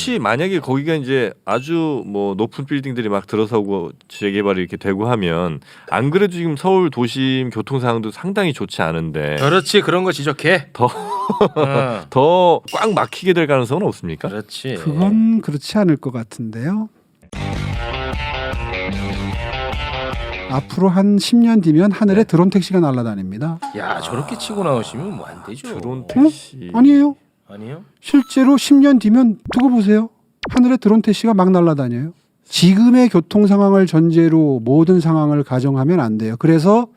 혹시 만약에 거기가 이제 아주 뭐 높은 빌딩들이 막 들어서고 재개발이 이렇게 되고 하면 안 그래도 지금 서울 도심 교통 상황도 상당히 좋지 않은데 그렇지 그런 거 지적해. 더 꽉 막히게 될 가능성은 없습니까? 그렇지. 그건 그렇지 않을 것 같은데요. 앞으로 한 10년 뒤면 하늘에 드론 택시가 날아다닙니다. 야 저렇게 치고 나오시면 뭐 안 되죠. 드론 택시 아니에요. 아니요? 실제로 10년 뒤면 두고 보세요. 하늘에 드론 택시가 막 날아다녀요. 지금의 교통 상황을 전제로 모든 상황을 가정하면 안 돼요. 그래서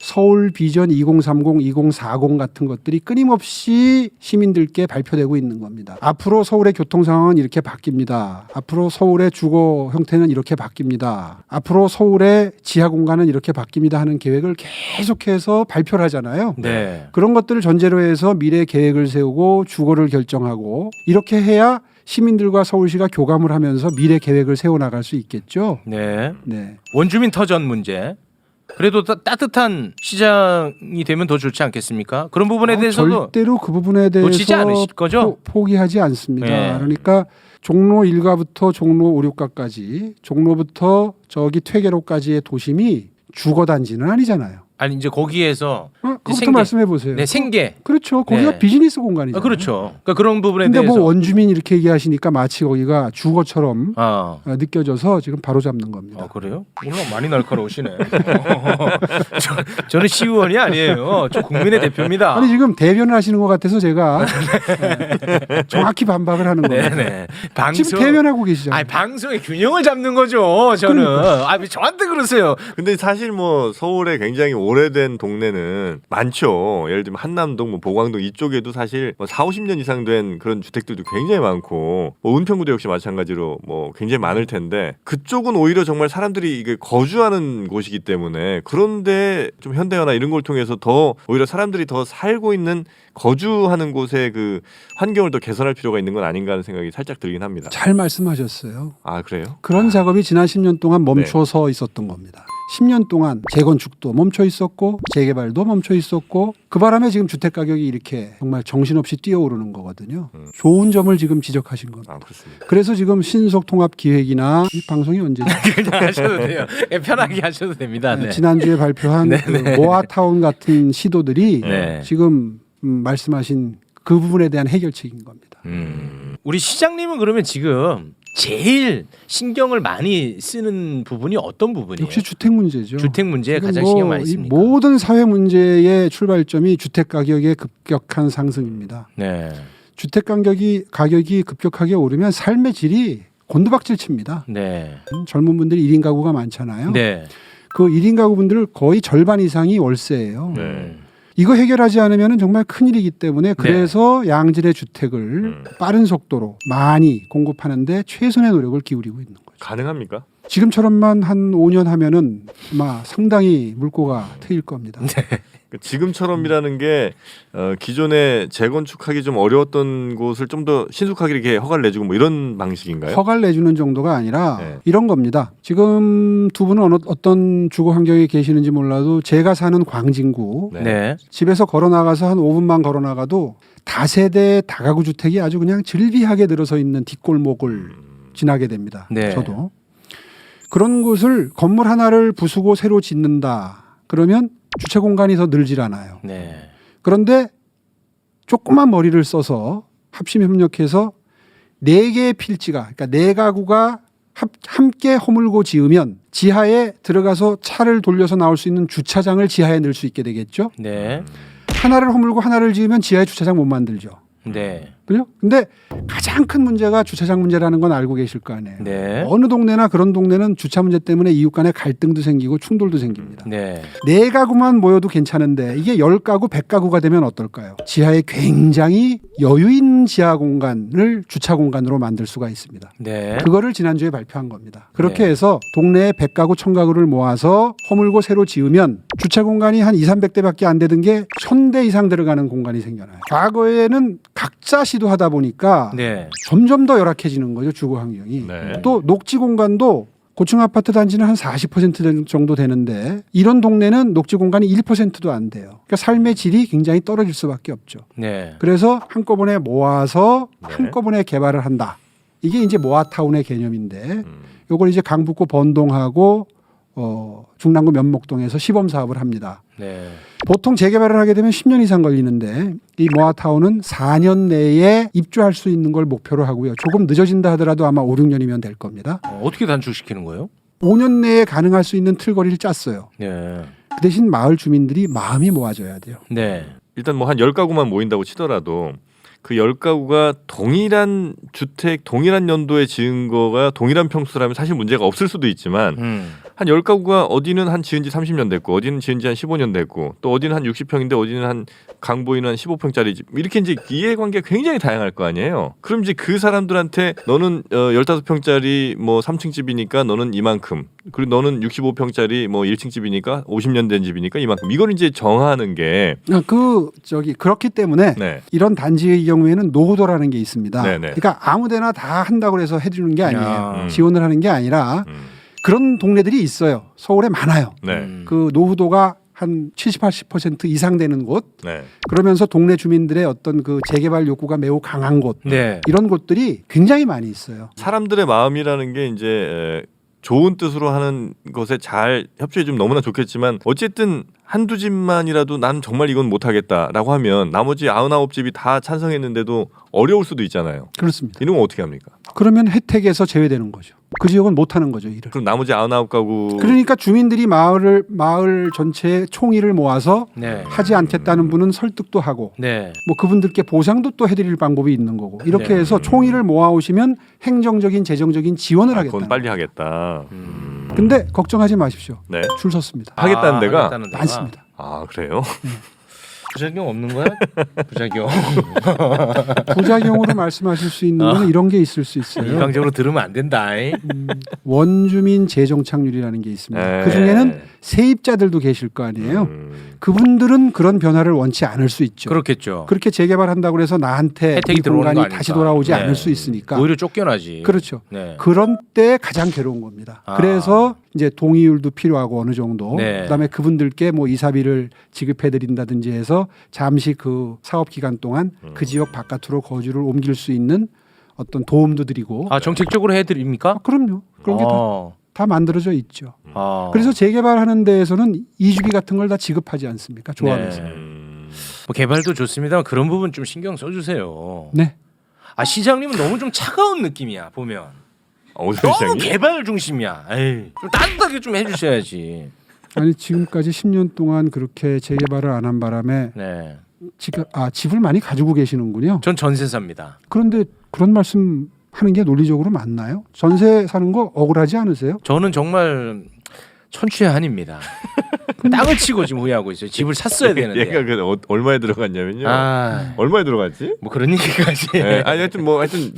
서울 비전 2030, 2040 같은 것들이 끊임없이 시민들께 발표되고 있는 겁니다. 앞으로 서울의 교통 상황은 이렇게 바뀝니다. 앞으로 서울의 주거 형태는 이렇게 바뀝니다. 앞으로 서울의 지하 공간은 이렇게 바뀝니다 하는 계획을 계속해서 발표를 하잖아요. 네. 그런 것들을 전제로 해서 미래 계획을 세우고 주거를 결정하고 이렇게 해야 시민들과 서울시가 교감을 하면서 미래 계획을 세워나갈 수 있겠죠. 네. 네. 원주민 터전 문제. 그래도 따뜻한 시장이 되면 더 좋지 않겠습니까? 그런 부분에 대해서도 절대로 그 부분에 놓치지 대해서 않으실 거죠? 포기하지 않습니다. 네. 그러니까 종로 1가부터 종로 5, 6가까지 종로부터 저기 퇴계로까지의 도심이 주거단지는 아니잖아요. 아니 이제 거기에서 그것부터 생계. 말씀해 보세요. 네, 생계. 그렇죠. 거기가 네. 비즈니스 공간이죠. 그렇죠. 그러니까 그런 부분에 근데 대해서 뭐 원주민 이렇게 얘기하시니까 마치 거기가 주거처럼 아. 느껴져서 지금 바로 잡는 겁니다. 아 그래요? 오늘 많이 날카로우시네. 저는 시의원이 아니에요. 저 국민의 대표입니다. 아니 지금 대변을 하시는 것 같아서 제가 정확히 반박을 하는 거예요. 네네. 방송 지금 대변하고 계시잖아요. 아니 방송의 균형을 잡는 거죠. 저는. 아 저한테 그러세요. 근데 사실 뭐 서울에 굉장히 오래된 동네는 많죠. 예를 들면 한남동, 뭐 보광동 이쪽에도 사실 뭐 4, 50년 이상 된 그런 주택들도 굉장히 많고 뭐 은평구도 역시 마찬가지로 뭐 굉장히 많을 텐데 그쪽은 오히려 정말 사람들이 이게 거주하는 곳이기 때문에 그런데 좀 현대화나 이런 걸 통해서 더 오히려 사람들이 더 살고 있는 거주하는 곳의 그 환경을 더 개선할 필요가 있는 건 아닌가 하는 생각이 살짝 들긴 합니다. 잘 말씀하셨어요. 아 그래요? 그런 작업이 지난 10년 동안 멈춰서 있었던 겁니다. 10년 동안 재건축도 멈춰 있었고 재개발도 멈춰 있었고 그 바람에 지금 주택 가격이 이렇게 정말 정신없이 뛰어오르는 거거든요. 좋은 점을 지금 지적하신 겁니다. 아 그렇습니다. 그래서 지금 신속 통합 기획이나 이 방송이 언제죠? 그냥 하셔도 돼요. 편하게 하셔도 됩니다. 네. 지난주에 발표한 그 모아타운 같은 시도들이 네. 지금 말씀하신 그 부분에 대한 해결책인 겁니다. 우리 시장님은 그러면 지금 제일 신경을 많이 쓰는 부분이 어떤 부분이에요? 역시 주택 문제죠. 주택 문제에 지금 가장 뭐 신경 많이 이 씁니까? 모든 사회 문제의 출발점이 주택 가격의 급격한 상승입니다. 네. 주택 가격이 급격하게 오르면 삶의 질이 곤두박질 칩니다. 네. 젊은 분들이 1인 가구가 많잖아요. 네. 그 1인 가구분들 거의 절반 이상이 월세예요. 네. 이거 해결하지 않으면 정말 큰일이기 때문에 그래서 양질의 주택을 빠른 속도로 많이 공급하는데 최선의 노력을 기울이고 있는 거죠. 가능합니까? 지금처럼만 한 5년 하면은 아마 상당히 물꼬가 트일 겁니다. 지금처럼이라는 게 기존에 재건축하기 좀 어려웠던 곳을 좀 더 신속하게 이렇게 허가를 내주고 뭐 이런 방식인가요? 허가를 내주는 정도가 아니라 네. 이런 겁니다. 지금 두 분은 어떤 주거 환경에 계시는지 몰라도 제가 사는 광진구 네. 네. 집에서 걸어 나가서 한 5분만 걸어 나가도 다세대 다가구 주택이 아주 그냥 즐비하게 들어서 있는 뒷골목을 지나게 됩니다. 네. 저도 그런 곳을 건물 하나를 부수고 새로 짓는다. 그러면 주차 공간이 더 늘질 않아요. 네. 그런데 조그만 머리를 써서 합심 협력해서 4개의 필지가 그러니까 4가구가 함께 허물고 지으면 지하에 들어가서 차를 돌려서 나올 수 있는 주차장을 지하에 넣을 수 있게 되겠죠. 네. 하나를 허물고 하나를 지으면 지하에 주차장 못 만들죠. 네. 그죠? 근데 가장 큰 문제가 주차장 문제라는 건 알고 계실 거 아니에요. 네. 어느 동네나 그런 동네는 주차 문제 때문에 이웃 간에 갈등도 생기고 충돌도 생깁니다. 네. 4가구만 모여도 괜찮은데 이게 10가구, 100가구가 되면 어떨까요? 지하에 굉장히 여유 있는 지하 공간을 주차 공간으로 만들 수가 있습니다. 네. 그거를 지난주에 발표한 겁니다. 그렇게 네. 해서 동네에 100가구, 1000가구를 모아서 허물고 새로 지으면 주차 공간이 한 2, 300대밖에 안 되던 게 1000대 이상 들어가는 공간이 생겨나요. 과거에는 각자 시도하다 보니까 네. 점점 더 열악해지는 거죠. 주거 환경이. 네. 또 녹지 공간도 고층 아파트 단지는 한 40% 정도 되는데 이런 동네는 녹지 공간이 1%도 안 돼요. 그러니까 삶의 질이 굉장히 떨어질 수밖에 없죠. 네. 그래서 한꺼번에 모아서 네. 한꺼번에 개발을 한다. 이게 이제 모아타운의 개념인데 요걸 이제 강북구 번동하고 중랑구 면목동에서 시범 사업을 합니다. 네. 보통 재개발을 하게 되면 10년 이상 걸리는데 이 모아타운은 4년 내에 입주할 수 있는 걸 목표로 하고요. 조금 늦어진다 하더라도 아마 5, 6년이면 될 겁니다. 어떻게 단축시키는 거예요? 5년 내에 가능할 수 있는 틀거리를 짰어요. 네. 그 대신 마을 주민들이 마음이 모아져야 돼요. 네. 일단 뭐 한 10가구만 모인다고 치더라도 그 10가구가 동일한 주택, 동일한 연도에 지은 거가 동일한 평수라면 사실 문제가 없을 수도 있지만 한 10가구가 어디는 한 지은 지 30년 됐고 어디는 지은 지 한 15년 됐고 또 어디는 한 60평인데 어디는 한 강보이는 한 15평짜리 집 이렇게 이제 이해관계가 굉장히 다양할 거 아니에요. 그럼 이제 그 사람들한테 너는 15평짜리 뭐 3층 집이니까 너는 이만큼 그리고 너는 65평짜리 뭐 1층 집이니까 50년 된 집이니까 이만큼 이걸 이제 정하는 게 그렇기 때문에 네. 이런 단지의 경우에는 노후도라는 게 있습니다. 네네. 그러니까 아무데나 다 한다고 해서 해주는 게 아니에요. 야. 지원을 하는 게 아니라 그런 동네들이 있어요. 서울에 많아요. 네. 그 노후도가 한 70, 80% 이상 되는 곳 네. 그러면서 동네 주민들의 어떤 그 재개발 욕구가 매우 강한 곳 네. 이런 곳들이 굉장히 많이 있어요. 사람들의 마음이라는 게 이제 좋은 뜻으로 하는 것에 잘 협조해 주면 너무나 좋겠지만 어쨌든 한두 집만이라도 난 정말 이건 못하겠다라고 하면 나머지 99집이 다 찬성했는데도 어려울 수도 있잖아요. 그렇습니다. 이런 건 어떻게 합니까? 그러면 혜택에서 제외되는 거죠. 그 지역은 못하는 거죠. 일을. 그럼 나머지 99가구 그러니까 주민들이 마을 전체에 총의를 모아서 네. 하지 않겠다는 분은 설득도 하고 네. 뭐 그분들께 보상도 또 해드릴 방법이 있는 거고 이렇게 네. 해서 총의를 모아오시면 행정적인 재정적인 지원을 하겠다. 그건 빨리 하겠다. 근데 걱정하지 마십시오. 네. 줄 섰습니다. 하겠다는 데가 하겠다는 데가. 많습니다. 아 그래요? 부작용 없는 거야? 부작용. 부작용으로 말씀하실 수 있는 건 이런 게 있을 수 있어요. 일방적으로 들으면 안 된다. 원주민 재정착률이라는 게 있습니다. 네. 그 중에는 세입자들도 계실 거 아니에요. 그분들은 그런 변화를 원치 않을 수 있죠. 그렇겠죠. 그렇게 재개발한다고 해서 나한테 혜택이 이 들어오는 거 공간이 아닐까. 다시 돌아오지 네. 않을 수 있으니까. 오히려 쫓겨나지. 그렇죠. 네. 그런 때 가장 괴로운 겁니다. 아. 그래서 이제 동의율도 필요하고 어느 정도 네. 그다음에 그분들께 뭐 이사비를 지급해 드린다든지 해서 잠시 그 사업 기간 동안 그 지역 바깥으로 거주를 옮길 수 있는 어떤 도움도 드리고 정책적으로 해드립니까? 그럼요. 그런 게 다 만들어져 있죠. 그래서 재개발하는 데에서는 이주비 같은 걸 다 지급하지 않습니까? 조합에서. 네. 뭐 개발도 좋습니다만 그런 부분 좀 신경 써주세요. 네. 아 시장님은 너무 좀 차가운 느낌이야 보면. 어디 너무 시장이? 개발 중심이야. 에이, 좀 따뜻하게 좀 해주셔야지. 아니 지금까지 10년 동안 그렇게 재개발을 안 한 바람에 네. 집을 많이 가지고 계시는군요. 전 전세 삽니다. 그런데 그런 말씀 하는 게 논리적으로 맞나요? 전세 사는 거 억울하지 않으세요? 저는 정말 천추의 한입니다. 땅을 치고 지금 후회하고 있어요. 집을 샀어야 되는데. 얘가 그 얼마에 들어갔냐면요. 아, 얼마에 들어갔지? 뭐 그런 얘기까지. 네, 아니 하여튼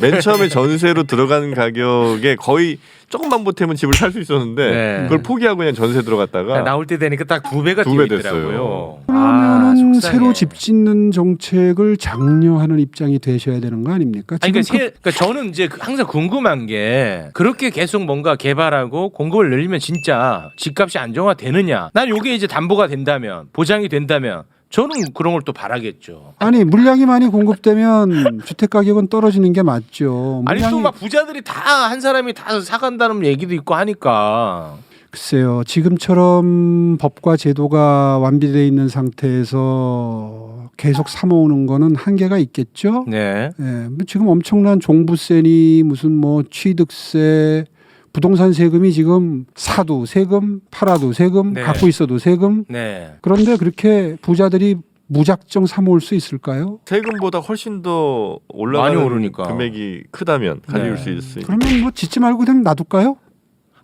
맨 처음에 전세로 들어간 가격에 거의 조금만 보태면 집을 살 수 있었는데 네. 그걸 포기하고 그냥 전세 들어갔다가 나올 때 되니까 딱 2배가 두 배 뛰어 됐어요. 있더라고요. 그러면은 속상해. 새로 집 짓는 정책을 장려하는 입장이 되셔야 되는 거 아닙니까? 아니, 지금 그러니까 저는 이제 항상 궁금한 게 그렇게 계속 뭔가 개발하고 공급을 늘리면 진짜 집값이 안정화되느냐? 난 이게 이제 담보가 된다면 보장이 된다면 저는 그런 걸 또 바라겠죠. 아니 물량이 많이 공급되면 주택 가격은 떨어지는 게 맞죠. 아니 또 막 부자들이 다 한 사람이 다 사간다는 얘기도 있고 하니까. 글쎄요. 지금처럼 법과 제도가 완비되어 있는 상태에서 계속 삼아오는 거는 한계가 있겠죠. 네. 예, 뭐 지금 엄청난 종부세니 무슨 뭐 취득세, 부동산 세금이 지금 사도 세금, 팔아도 세금, 네. 갖고 있어도 세금. 네. 그런데 그렇게 부자들이 무작정 삼아올 수 있을까요? 세금보다 훨씬 더 많이 올라가는 오르니까. 금액이 크다면 가질 네. 수 있으니까. 그러면 뭐 짓지 말고 그냥 놔둘까요?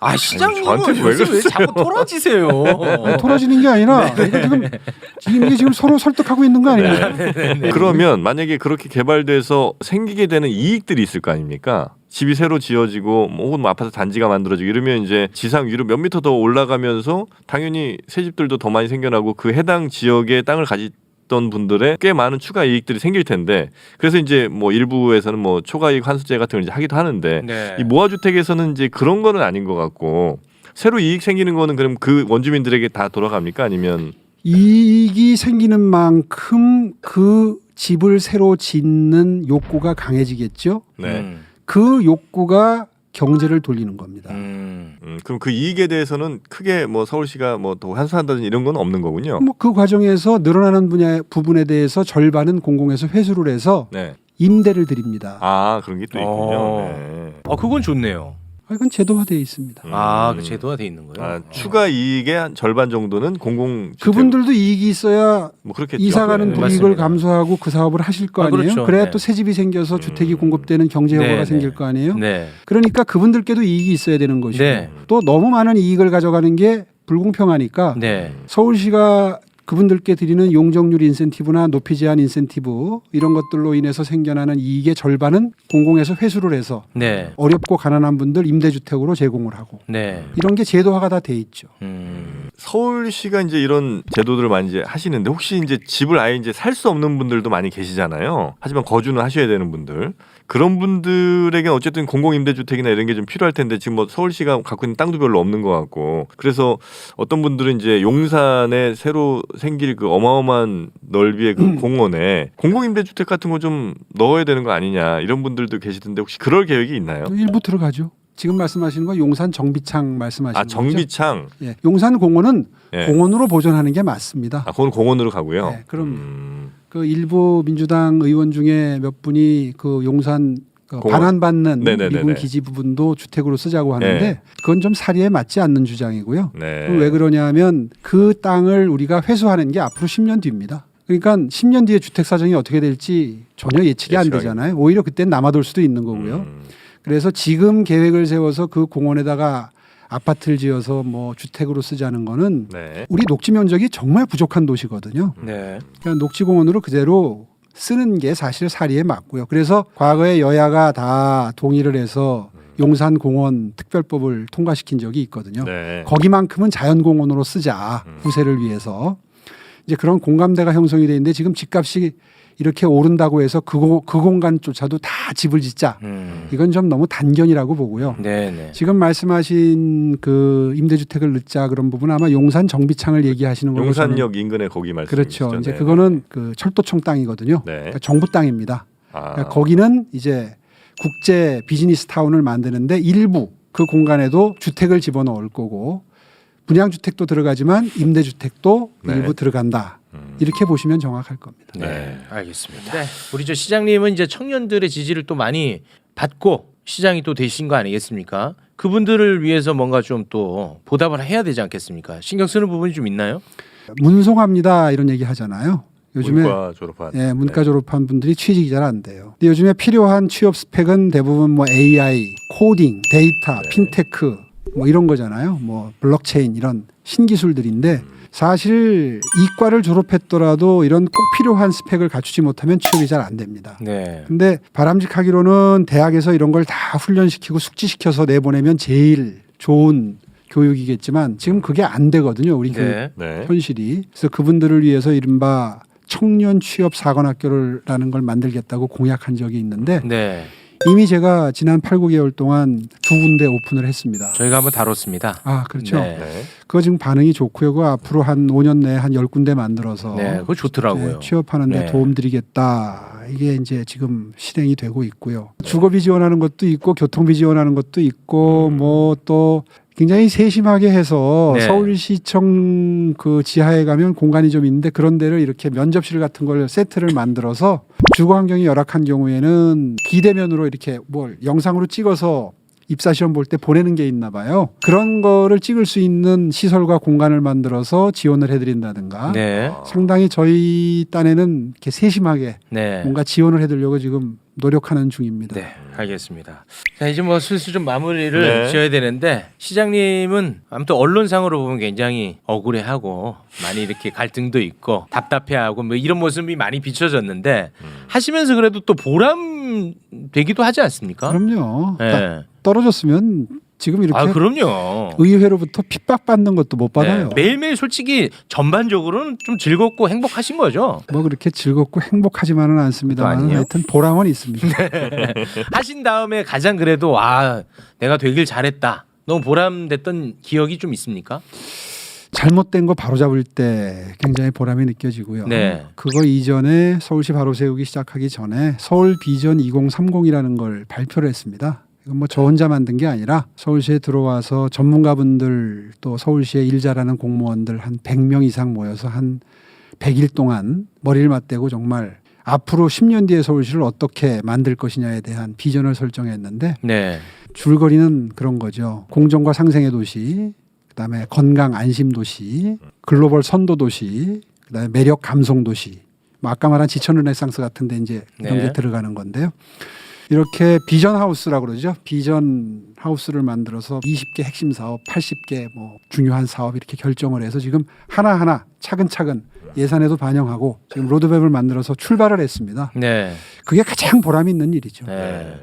아 시장님은 저한테 왜 요새 왜 그러세요? 자꾸 돌아지세요? 돌아지는 게 아니라 이게 지금 서로 설득하고 있는 거 아닙니까? 그러면 만약에 그렇게 개발돼서 생기게 되는 이익들이 있을 거 아닙니까? 집이 새로 지어지고 뭐 혹은 뭐 아파트 단지가 만들어지고 이러면 이제 지상 위로 몇 미터 더 올라가면서 당연히 새 집들도 더 많이 생겨나고 그 해당 지역의 땅을 가졌던 분들의 꽤 많은 추가 이익들이 생길 텐데 그래서 이제 뭐 일부에서는 뭐 초과이익 환수제 같은 걸 이제 하기도 하는데 네. 이 모아주택에서는 이제 그런 거는 아닌 것 같고 새로 이익 생기는 거는 그럼 그 원주민들에게 다 돌아갑니까? 아니면 이익이 생기는 만큼 그 집을 새로 짓는 욕구가 강해지겠죠. 네. 그 욕구가 경제를 돌리는 겁니다. 그럼 그 이익에 대해서는 크게 뭐 서울시가 뭐 더 환수한다든지 이런 건 없는 거군요. 뭐 그 과정에서 늘어나는 부분에 대해서 절반은 공공에서 회수를 해서 네. 임대를 드립니다. 아 그런 게 또 있군요. 어. 네. 그건 좋네요. 이건 제도화되어 있습니다. 그 제도가 돼 있는 거예요. 아, 추가 이익의 한 절반 정도는 공공 그분들도 이익이 있어야 뭐 그렇겠죠. 이사가는 네. 불이익을 맞습니다. 감수하고 그 사업을 하실 거 아니에요. 그렇죠. 그래야 네. 또 새 집이 생겨서 주택이 공급되는 경제 효과가 네, 생길 네. 거 아니에요. 네. 그러니까 그분들께도 이익이 있어야 되는 것이고 네. 또 너무 많은 이익을 가져가는 게 불공평하니까 네. 서울시가 그분들께 드리는 용적률 인센티브나 높이 제한 인센티브 이런 것들로 인해서 생겨나는 이익의 절반은 공공에서 회수를 해서 네. 어렵고 가난한 분들 임대주택으로 제공을 하고 네. 이런 게 제도화가 다 돼 있죠. 서울시가 이제 이런 제도들을 많이 이제 하시는데 혹시 이제 집을 아예 이제 살 수 없는 분들도 많이 계시잖아요. 하지만 거주는 하셔야 되는 분들. 그런 분들에게는 어쨌든 공공임대주택이나 이런 게 좀 필요할 텐데 지금 뭐 서울시가 갖고 있는 땅도 별로 없는 것 같고 그래서 어떤 분들은 이제 용산에 새로 생길 그 어마어마한 넓이의 그 공원에 공공임대주택 같은 거 좀 넣어야 되는 거 아니냐 이런 분들도 계시던데 혹시 그럴 계획이 있나요? 일부 들어가죠. 지금 말씀하시는 건 용산 정비창 말씀하시는 아 거죠? 정비창. 예, 용산 공원은 예. 공원으로 보존하는 게 맞습니다. 아 그건 공원으로 가고요. 네, 그럼 그 일부 민주당 의원 중에 몇 분이 그 용산 그 공원. 반환받는 네네네네. 미군 기지 부분도 주택으로 쓰자고 하는데 네. 그건 좀 사리에 맞지 않는 주장이고요. 네. 왜 그러냐면 그 땅을 우리가 회수하는 게 앞으로 10년 뒤입니다. 그러니까 10년 뒤에 주택 사정이 어떻게 될지 전혀 예측이 안 예측하기. 되잖아요. 오히려 그땐 남아돌 수도 있는 거고요. 그래서 지금 계획을 세워서 그 공원에다가 아파트를 지어서 뭐 주택으로 쓰자는 거는 네. 우리 녹지 면적이 정말 부족한 도시거든요. 네. 그러니까 녹지공원으로 그대로 쓰는 게 사실 사리에 맞고요. 그래서 과거에 여야가 다 동의를 해서 용산공원 특별법을 통과시킨 적이 있거든요. 네. 거기만큼은 자연공원으로 쓰자 후세를 위해서 이제 그런 공감대가 형성이 돼 있는데 지금 집값이 이렇게 오른다고 해서 그 공간조차도 다 집을 짓자 이건 좀 너무 단견이라고 보고요. 네네. 지금 말씀하신 그 임대주택을 넣자 그런 부분은 아마 용산 정비창을 얘기하시는 거고 용산역 인근에 거기 말씀이시죠? 그렇죠. 이제 네. 그거는 그 철도청 땅이거든요. 네. 그러니까 정부 땅입니다. 아. 그러니까 거기는 이제 국제 비즈니스 타운을 만드는데 일부 그 공간에도 주택을 집어넣을 거고 분양주택도 들어가지만 임대주택도 네. 일부 들어간다. 이렇게 보시면 정확할 겁니다. 네, 알겠습니다. 네, 우리 저 시장님은 이제 청년들의 지지를 또 많이 받고 시장이 또 되신 거 아니겠습니까? 그분들을 위해서 뭔가 좀 또 보답을 해야 되지 않겠습니까? 신경 쓰는 부분이 좀 있나요? 문송합니다 이런 얘기 하잖아요. 요즘에 문과 졸업한. 예, 문과 네. 졸업한 분들이 취직이 잘 안 돼요. 근데 요즘에 필요한 취업 스펙은 대부분 뭐 AI, 코딩, 데이터, 네. 핀테크 뭐 이런 거잖아요. 뭐 블록체인 이런 신기술들인데 사실 이과를 졸업했더라도 이런 꼭 필요한 스펙을 갖추지 못하면 취업이 잘 안 됩니다. 네. 근데 바람직하기로는 대학에서 이런 걸 다 훈련시키고 숙지시켜서 내보내면 제일 좋은 교육이겠지만 지금 그게 안 되거든요. 우리 교육 네. 네. 현실이. 그래서 그분들을 위해서 이른바 청년 취업 사관학교라는 걸 만들겠다고 공약한 적이 있는데 네. 이미 제가 지난 8, 9개월 동안 2군데 오픈을 했습니다. 저희가 한번 다뤘습니다. 아, 그렇죠. 네. 네. 그거 지금 반응이 좋고요. 그거 앞으로 한 5년 내에 한 10군데 만들어서 네, 그거 좋더라고요. 취업하는 데 네. 도움드리겠다. 이게 이제 지금 실행이 되고 있고요. 주거비 지원하는 것도 있고 교통비 지원하는 것도 있고 뭐 또 굉장히 세심하게 해서 네. 서울시청 그 지하에 가면 공간이 좀 있는데 그런 데를 이렇게 면접실 같은 걸 세트를 만들어서 주거 환경이 열악한 경우에는 비대면으로 이렇게 뭘 영상으로 찍어서 입사 시험 볼 때 보내는 게 있나 봐요. 그런 거를 찍을 수 있는 시설과 공간을 만들어서 지원을 해드린다든가 네. 상당히 저희 딴에는 이렇게 세심하게 네. 뭔가 지원을 해드리려고 지금 노력하는 중입니다. 네, 알겠습니다. 자, 이제 뭐 슬슬 좀 마무리를 네. 지어야 되는데 시장님은 아무튼 언론상으로 보면 굉장히 억울해하고 많이 이렇게 갈등도 있고 답답해하고 뭐 이런 모습이 많이 비춰졌는데 하시면서 그래도 또 보람 되기도 하지 않습니까? 그럼요. 네. 떨어졌으면 지금 이렇게 아, 그럼요. 의회로부터 핍박받는 것도 못 받아요. 네, 매일매일 솔직히 전반적으로는 좀 즐겁고 행복하신 거죠. 뭐 그렇게 즐겁고 행복하지만은 또 않습니다만 아니에요? 하여튼 보람은 있습니다. 하신 다음에 가장 그래도 아 내가 되길 잘했다. 너무 보람됐던 기억이 좀 있습니까? 잘못된 거 바로잡을 때 굉장히 보람이 느껴지고요. 네. 그거 이전에 서울시 바로 세우기 시작하기 전에 서울 비전 2030이라는 걸 발표를 했습니다. 이건 뭐 저 혼자 만든 게 아니라 서울시에 들어와서 전문가분들 또 서울시에 일 잘하는 공무원들 한 100명 이상 모여서 한 100일 동안 머리를 맞대고 정말 앞으로 10년 뒤에 서울시를 어떻게 만들 것이냐에 대한 비전을 설정했는데 네. 줄거리는 그런 거죠. 공정과 상생의 도시, 그다음에 건강 안심 도시, 글로벌 선도 도시, 그다음에 매력 감성 도시. 뭐 아까 말한 지천 르네상스 같은데 이제 이런 네. 게 들어가는 건데요. 이렇게 비전 하우스라고 그러죠. 비전 하우스를 만들어서 20개 핵심 사업, 80개 뭐 중요한 사업 이렇게 결정을 해서 지금 하나하나 차근차근 예산에도 반영하고 지금 로드맵을 만들어서 출발을 했습니다. 네. 그게 가장 보람 있는 일이죠. 네.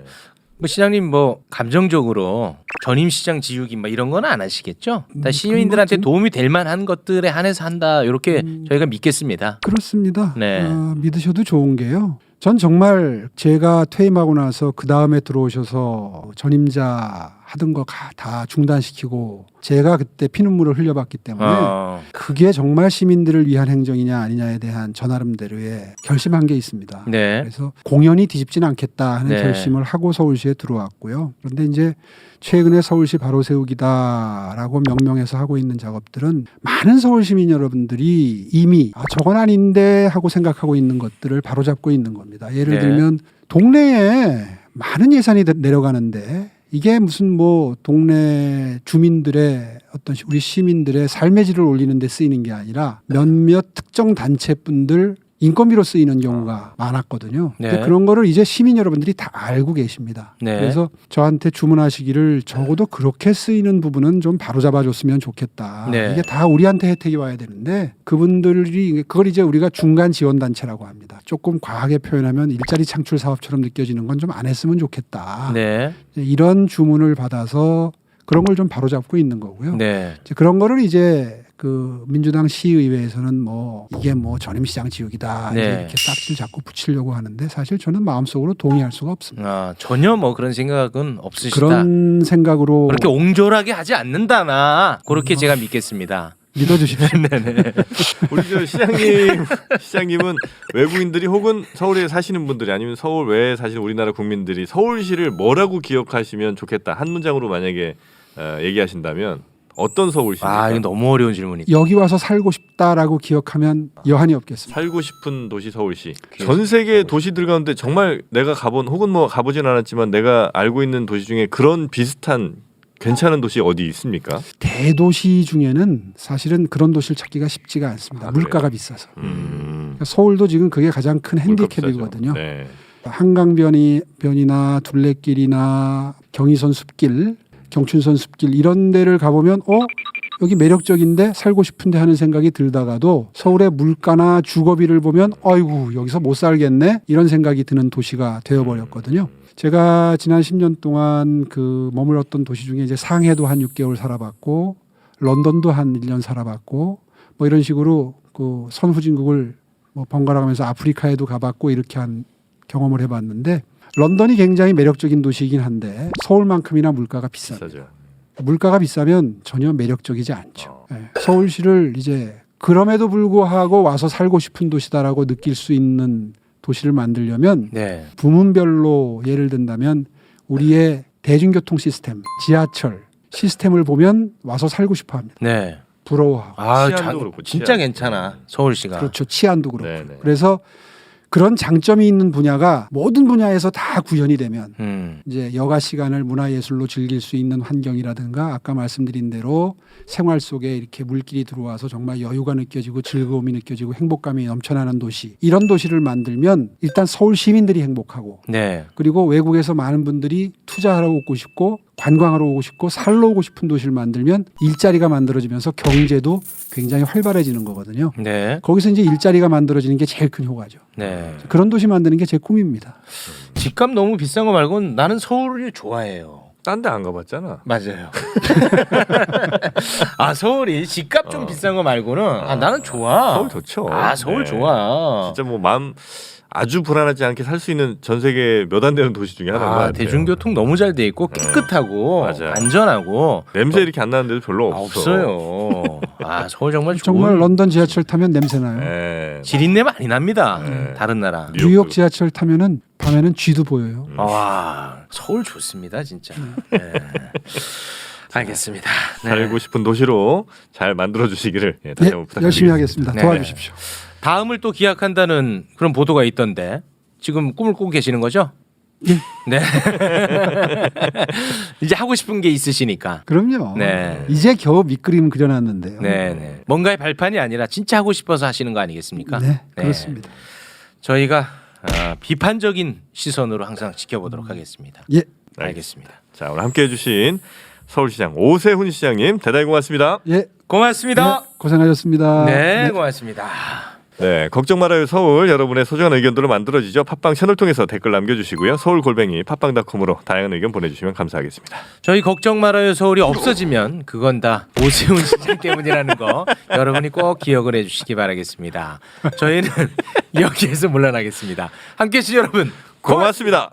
뭐 시장님 뭐 감정적으로 전임 시장 지우기 뭐 이런 건 안 하시겠죠? 다 시민들한테 그건 도움이 될 만한 것들에 한해서 한다. 이렇게 저희가 믿겠습니다. 그렇습니다. 네. 믿으셔도 좋은 게요. 전 정말 제가 퇴임하고 나서 그 다음에 들어오셔서 전임자 하던 거 다 중단시키고 제가 그때 피눈물을 흘려봤기 때문에 그게 정말 시민들을 위한 행정이냐 아니냐에 대한 저 나름대로의 결심한 게 있습니다. 네. 그래서 공연히 뒤집지는 않겠다 하는 네. 결심을 하고 서울시에 들어왔고요. 그런데 이제 최근에 서울시 바로 세우기다라고 명명해서 하고 있는 작업들은 많은 서울 시민 여러분들이 이미 저건 아닌데 하고 생각하고 있는 것들을 바로잡고 있는 겁니다. 예를 네. 들면 동네에 많은 예산이 내려가는데 이게 무슨 뭐 동네 주민들의 어떤 우리 시민들의 삶의 질을 올리는 데 쓰이는 게 아니라 몇몇 특정 단체 분들 인건비로 쓰이는 경우가 많았거든요. 네. 근데 그런 거를 이제 시민 여러분들이 다 알고 계십니다. 네. 그래서 저한테 주문하시기를 적어도 그렇게 쓰이는 부분은 좀 바로잡아 줬으면 좋겠다. 네. 이게 다 우리한테 혜택이 와야 되는데 그분들이 그걸 이제 우리가 중간 지원 단체라고 합니다. 조금 과하게 표현하면 일자리 창출 사업처럼 느껴지는 건 좀 안 했으면 좋겠다. 네. 이런 주문을 받아서 그런 걸 좀 바로잡고 있는 거고요. 네. 이제 그런 거를 이제 그 민주당 시의회에서는 뭐 이게 뭐 전임시장 지우기다 네. 이제 이렇게 딱지를 자꾸 붙이려고 하는데 사실 저는 마음속으로 동의할 수가 없습니다. 전혀 뭐 그런 생각은 없으시다. 그런 생각으로 그렇게 옹졸하게 하지 않는다나 그렇게 제가 믿겠습니다. 믿어주십시오. 네네. 우리 저 시장님은 외국인들이 혹은 서울에 사시는 분들이 아니면 서울 외에 사시는 우리나라 국민들이 서울시를 뭐라고 기억하시면 좋겠다 한 문장으로 만약에 얘기하신다면 어떤 서울시입니까? 이거 너무 어려운 질문이다. 여기 와서 살고 싶다라고 기억하면 여한이 없겠습니다. 살고 싶은 도시 서울시. 전 세계 도시들 가운데 정말 내가 가본 혹은 뭐 가보진 않았지만 내가 알고 있는 도시 중에 그런 비슷한 괜찮은 도시 어디 있습니까? 대도시 중에는 사실은 그런 도시를 찾기가 쉽지가 않습니다. 물가가 비싸서. 그러니까 서울도 지금 그게 가장 큰 핸디캡이거든요. 네. 한강변이나 둘레길이나 경의선 숲길, 경춘선 숲길 이런 데를 가보면 여기 매력적인데 살고 싶은데 하는 생각이 들다가도 서울의 물가나 주거비를 보면 아이고 여기서 못 살겠네 이런 생각이 드는 도시가 되어버렸거든요. 제가 지난 10년 동안 그 머물렀던 도시 중에 이제 상해도 한 6개월 살아봤고 런던도 한 1년 살아봤고 뭐 이런 식으로 그 선후진국을 뭐 번갈아가면서 아프리카에도 가봤고 이렇게 한 경험을 해봤는데 런던이 굉장히 매력적인 도시이긴 한데 서울만큼이나 물가가 비쌉니다. 비싸죠. 물가가 비싸면 전혀 매력적이지 않죠. 네. 서울시를 이제 그럼에도 불구하고 와서 살고 싶은 도시다라고 느낄 수 있는 도시를 만들려면 네. 부문별로 예를 든다면 우리의 대중교통 시스템, 지하철 시스템을 보면 와서 살고 싶어 합니다. 네. 부러워하고. 치안도 그렇고, 진짜 치안. 괜찮아. 서울시가. 그렇죠. 치안도 그렇고. 네네. 그래서 그런 장점이 있는 분야가 모든 분야에서 다 구현이 되면 이제 여가 시간을 문화예술로 즐길 수 있는 환경이라든가 아까 말씀드린 대로 생활 속에 이렇게 물길이 들어와서 정말 여유가 느껴지고 즐거움이 느껴지고 행복감이 넘쳐나는 도시 이런 도시를 만들면 일단 서울 시민들이 행복하고 네. 그리고 외국에서 많은 분들이 투자하러 오고 싶고 관광하러 오고 싶고 살러 오고 싶은 도시를 만들면 일자리가 만들어지면서 경제도 굉장히 활발해지는 거거든요. 네. 거기서 이제 일자리가 만들어지는 게 제일 큰 효과죠. 네. 그런 도시 만드는 게 제 꿈입니다. 집값 너무 비싼 거 말고는 나는 서울을 좋아해요. 딴 데 안 가봤잖아. 맞아요. 서울이 집값 좀 비싼 거 말고는 나는 좋아. 서울 좋죠. 서울 네. 좋아. 진짜 뭐 마음 아주 불안하지 않게 살 수 있는 전 세계 몇 안 되는 도시 중에 하나인 것 같아요. 대중교통 너무 잘 돼 있고 깨끗하고 맞아요. 안전하고 냄새 이렇게 안 나는 데도 별로 없어. 없어요. 서울 정말 좋은 정말 런던 지하철 타면 냄새 나요. 예. 지린내 많이 납니다. 네. 다른 나라. 뉴욕 지하철 타면은 밤에는 쥐도 보여요. 와 서울 좋습니다 진짜. 네. 알겠습니다. 네. 살고 싶은 도시로 잘 만들어 주시기를 다시 네, 한번 부탁드립니다. 열심히 하겠습니다. 네. 도와주십시오. 다음을 또 기약한다는 그런 보도가 있던데 지금 꿈을 꾸고 계시는 거죠? 예. 네. 이제 하고 싶은 게 있으시니까. 그럼요. 네. 이제 겨우 밑그림 그려놨는데요. 네. 뭔가의 발판이 아니라 진짜 하고 싶어서 하시는 거 아니겠습니까? 네, 그렇습니다. 저희가 비판적인 시선으로 항상 지켜보도록 하겠습니다. 예. 알겠습니다. 자, 오늘 함께해 주신 서울시장 오세훈 시장님 대단히 고맙습니다. 예. 고맙습니다. 네, 고생하셨습니다. 네, 고맙습니다. 네, 걱정 말아요 서울 여러분의 소중한 의견들로 만들어지죠. 팟빵 채널 통해서 댓글 남겨주시고요. 서울 골뱅이 팟빵닷컴으로 다양한 의견 보내주시면 감사하겠습니다. 저희 걱정 말아요 서울이 없어지면 그건 다 오세훈 시장 때문이라는 거 여러분이 꼭 기억을 해주시기 바라겠습니다. 저희는 여기에서 물러나겠습니다. 함께해 주신 여러분 고맙습니다.